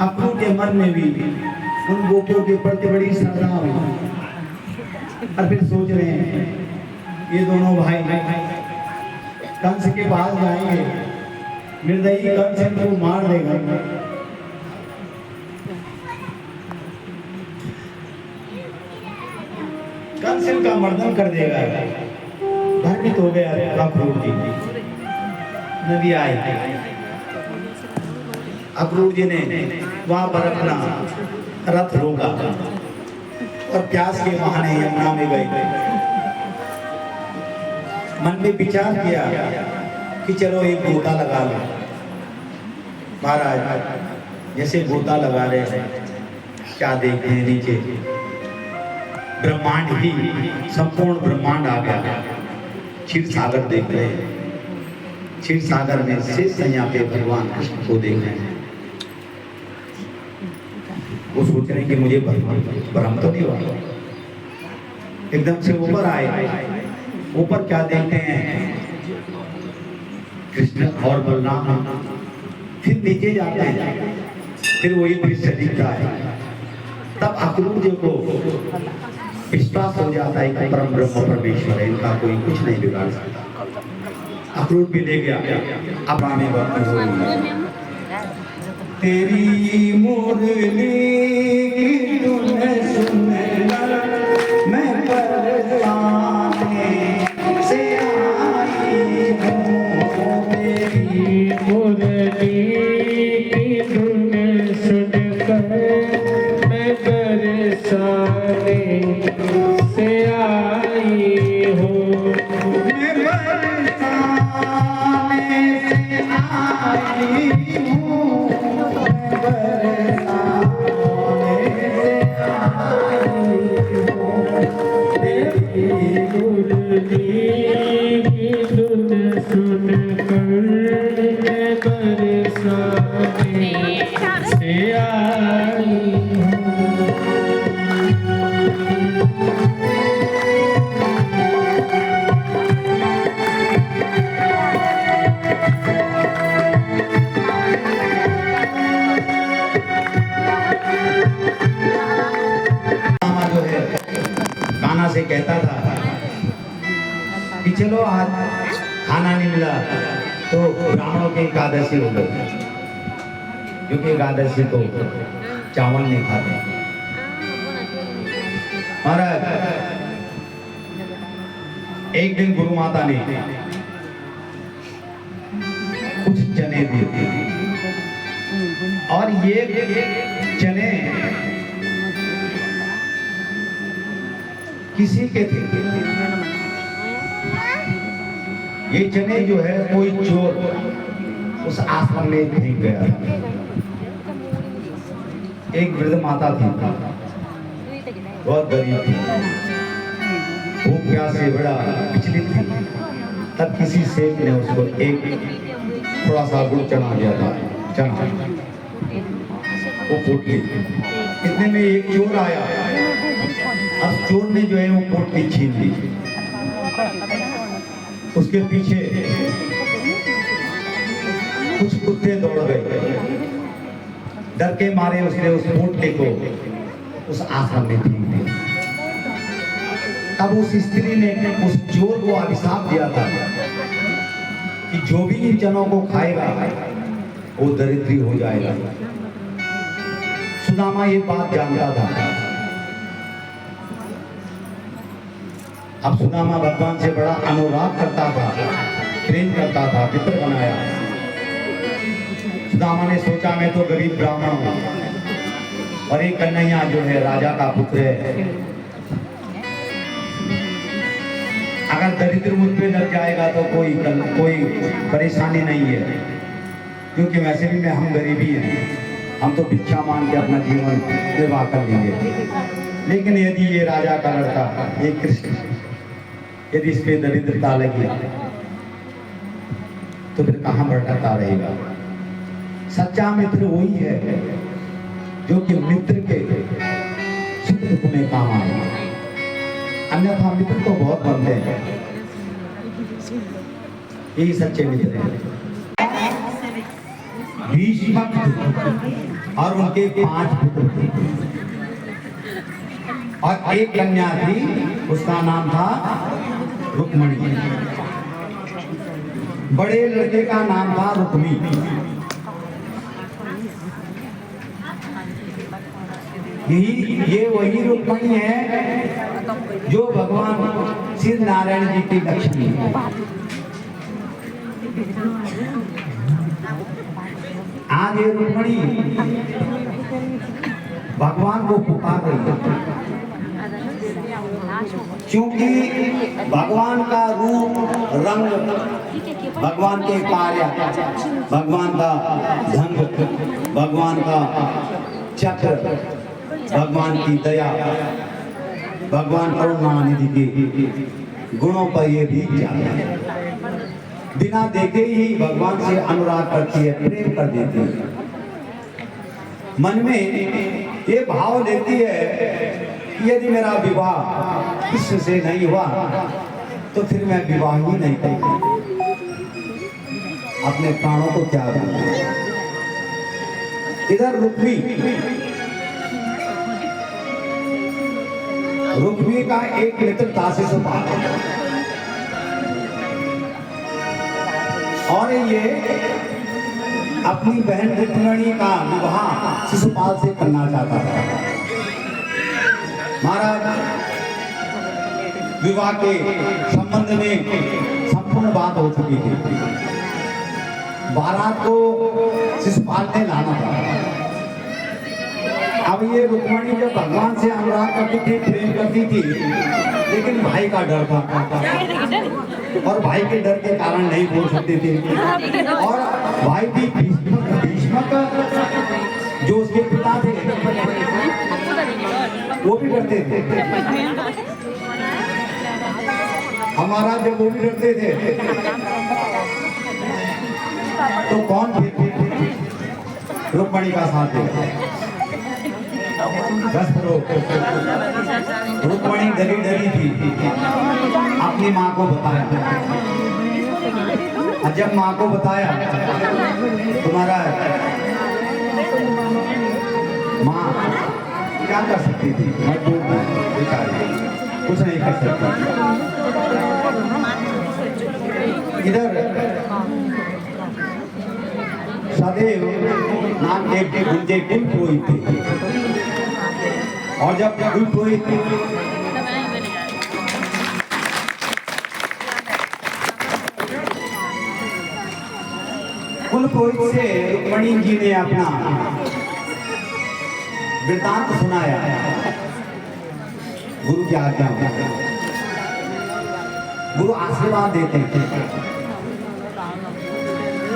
अक्रूर के मन में भी उन गोपियों के प्रति बड़ी श्रद्धा हुई और फिर सोच रहे हैं ये दोनों भाई कंस के पास जाएंगे, निर्दयी कंस इनको मार देगा। कंस इनका मर्दन कर देगा। भ्रमित हो गया अक्रूर जी। नदी आई, अक्रूर जी ने वहां पर अपना रथ रोका और प्यास के बहाने यमुना में गए। मन में विचार किया कि चलो एक गोता लगा लो। महाराज जैसे गोता लगा रहे हैं, क्या देखते हैं नीचे ब्रह्मांड ही, संपूर्ण ब्रह्मांड आ गया। क्षीर सागर देख रहे हैं, क्षीर सागर में शेष संज्ञा पे भगवान कृष्ण को देख रहे हैं। वो सोच रहे हैं कि मुझे भ्रम तो नहीं हुआ। एकदम से ऊपर आए, ऊपर क्या देखते हैं, कृष्ण और बलराम। फिर नीचे जाते हैं, फिर वही दृश्य दिखता है। तब अक्रूर जी को विश्वास हो जाता है कि परम ब्रह्म परमेश्वर है, इनका कोई कुछ नहीं बिगाड़ सकता। अक्रूर भी ले गया। अब आने वक्त तेरी मुरली की धुन सुनना मैं परवाने से आई हूँ। तेरी मुरली की धुन सुनकर मैं बरसाने से आई हूँ। मैं बरसाने से आई हूँ। से कहता था कि चलो आज खाना नहीं मिला तो ब्राह्मणों की एकादशी हो गई, क्योंकि एकादशी तो चावल नहीं खाते। महाराज एक दिन गुरु माता ने कुछ चने दिए और ये चने किसी के थे। ये चने जो है कोई चोर उस आश्रम में फेंक गया। एक वृद्ध माता थी, बहुत गरीब थी, भूख प्यास से बड़ा विचलित थी। तब किसी सेठ ने उसको एक थोड़ा सा गुड़ चना दिया था, चना वो फूट गई। इतने में एक चोर आया। अब चोर ने जो है वो पोटली छीन ली। उसके पीछे कुछ कुत्ते दौड़ गए। डर के मारे उसने उस पोटली को उस आश्रम में फेंक दिया। तब उस स्त्री ने उस चोर को अभिशाप दिया था कि जो भी इन चनों को खाएगा वो दरिद्री हो जाएगा। सुदामा ये बात जानता था। अब सुदामा भगवान से बड़ा अनुराग करता था, प्रेम करता था, मित्र बनाया। सुदामा ने सोचा मैं तो गरीब ब्राह्मण हूं और एक कन्हैया जो है राजा का पुत्र है, अगर दरिद्र मुझ पे लग जाएगा तो कोई परेशानी नहीं है। क्योंकि वैसे भी में हम गरीबी हैं, हम तो भिक्षा मांग के अपना जीवन निर्वाह कर लेंगे। लेकिन यदि ये राजा का लड़का, ये कृष्ण, यदि इस पे दरिद्रता लगी तो फिर कहाँ भटकता रहेगा। सच्चा मित्र वही है जो कि मित्र के सुख दुख में काम आए, अन्यथा मित्र तो बहुत बनते हैं, यही सच्चे मित्र हैं। भीष्म और उनके 5 पुत्र थे और एक कन्या थी, उसका नाम था रुक्मणी। बड़े लड़के का नाम था रुक्मी। ये वही रुक्मणी है जो भगवान श्री नारायण जी की लक्ष्मी है। आज ये रुक्मणी भगवान को पुकार रही है, क्योंकि भगवान का रूप रंग, भगवान के कार्य, भगवान का ढंग, भगवान का चक्र, भगवान की दया, भगवान करुणानिधि के गुणों पर ये भी जाता है। बिना देखे ही भगवान से अनुराग करती है, प्रेम कर देती है। मन में ये भाव लेती है यदि मेरा विवाह कृष्ण से नहीं हुआ तो फिर मैं विवाह ही नहीं करूंगी, अपने प्राणों को त्याग दूंगी। इधर रुक्मी का एक मित्र था शिशुपाल, और ये अपनी बहन रुक्मिणी का विवाह शिशुपाल से करना चाहता था। महाराज विवाह के संबंध में संपूर्ण बात हो चुकी थी, बारात को शिशुपाल ने लाना था। अब ये रुक्मिणी जब भगवान से अनुराग करती थी, प्रेम करती थी, लेकिन भाई का डर था और भाई के डर के कारण नहीं बोल सकती थी। और भाई भी भीष्मक जो उसके पिता थे वो भी डरते थे, हमारा जब वो भी डरते थे तो कौन रुक्मिणी का साथ देगा। रुक्मिणी डरी डरी थी, अपनी माँ को बताया, और जब माँ को बताया तुम्हारा माँ क्या कर सकती थी, मजबूर बेचारी कुछ नहीं कर सकती। इधर सदैव नाम के गुंजे कुल पुरोहित थे, और जब कुल पुरोहित से रुक्मिणी जी ने अपना वृतांत सुनाया गुरु की आज्ञा में। गुरु आशीर्वाद देते हैं,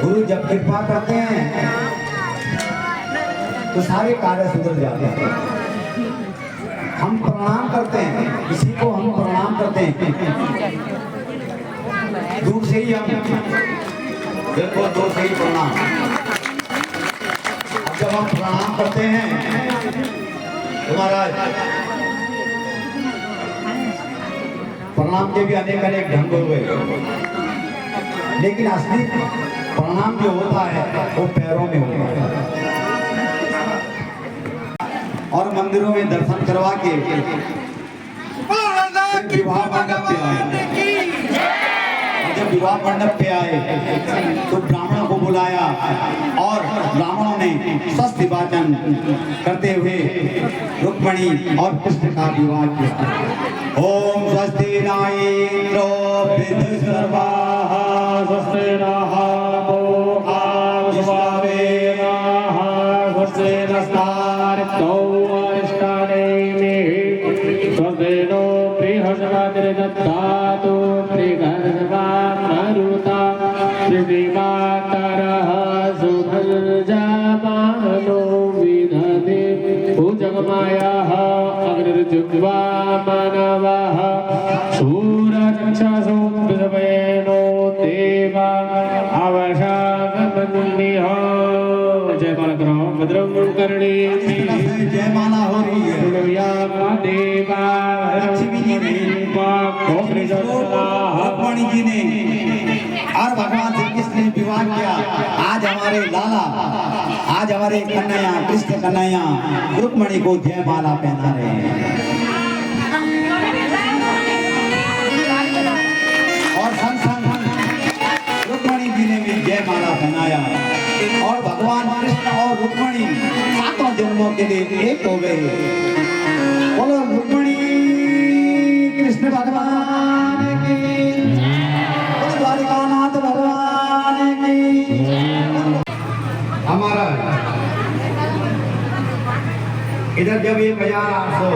गुरु जब कृपा करते हैं तो सारे कार्य सुधर जाते हैं। हम प्रणाम करते हैं, किसी को हम प्रणाम करते हैं, दूर से ही हम बिल्कुल दूर से ही प्रणाम। अब जब हम प्रणाम करते हैं तो महाराज प्रणाम के भी अनेक अनेक ढंग हुए, लेकिन असली प्रणाम जो होता है वो पैरों में होता है। और मंदिरों में दर्शन करवा के विवाह मंडप पे आए। जब विवाह मंडप पे आए तो ब्राह्मणों को बुलाया और ब्राह्मणों ने स्वस्थ वाचन करते हुए रुक्मिणी और कृष्ण का विवाह किया। ओम स्वस्ति न इंद्रो वृद्धश्रवाः स्वस्ति नः पूषा विश्ववेदाः स्वस्ति नस्तार्क्ष्यो अरिष्टानेमिः स्वस्ति नो बृहस्पतिर्दधातु बृहस्पतिर्मरुता श्रीमातरः योगमायाः अग्निर्जुग्वा मानवाः शूरचक्षुषुभयनो देवा आवशागमन्दिः। जयमाला करो भद्रं कर्णे जयमाला हो रही है। देवा लक्ष्मी जी ने रुक्मणी जी ने और भगवान श्री कृष्ण ने विवाह किया। आज हमारे लाला, आज हमारे कन्हैया कृष्ण कन्हैया रुक्मणी को जयमाला पहना रहे हैं। और संग संग रुक्मणी जी ने भी जयमाला पहनाया और भगवान कृष्ण और रुक्मणी सातों जन्मों के लिए एक हो गए। बोलो रुक्मणी कृष्ण भगवान की, द्वारिकानाथ भगवान की। हमारा इधर जब ये 1800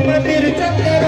मंदिर चक्र